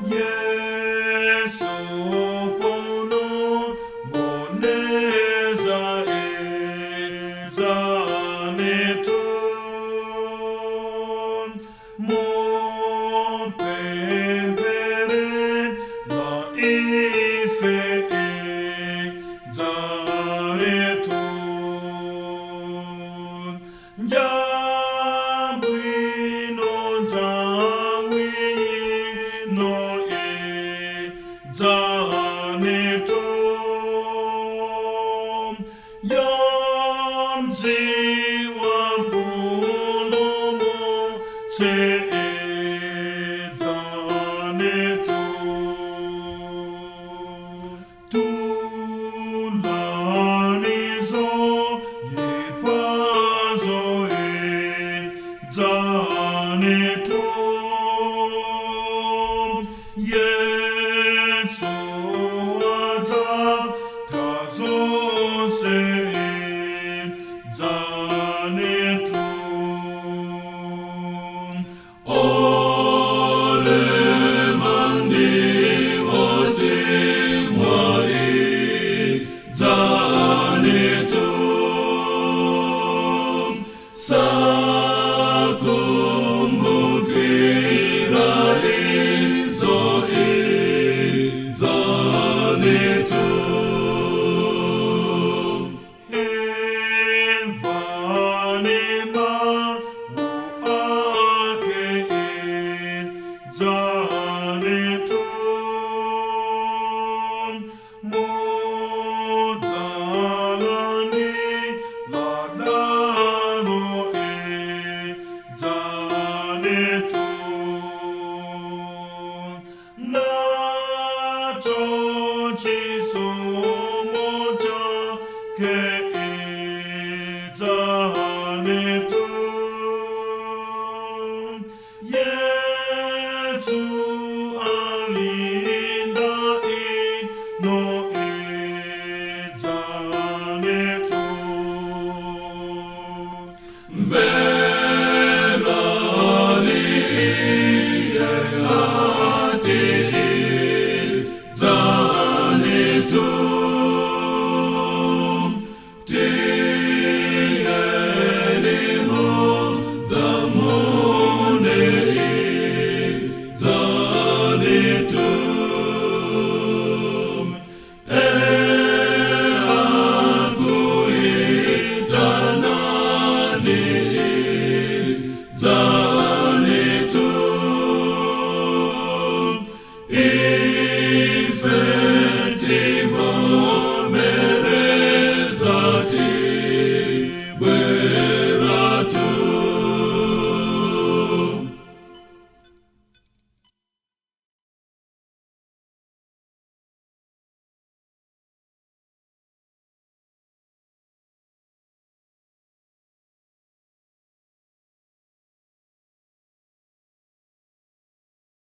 Yesu pono moneza ezaneton mo pembere na ife ezaneton Jabwino jawino ezaneton Yamziwa punomo se ezaneton Tulanizo yepazo ezaneton Yesu ata tazo se ezaneton Ole mandi ezaneton Sakumukira izo ezaneton Evanima uake ezaneton Modzalani ladaro ezaneton Nacho chiso moja ke ezaneton Yesu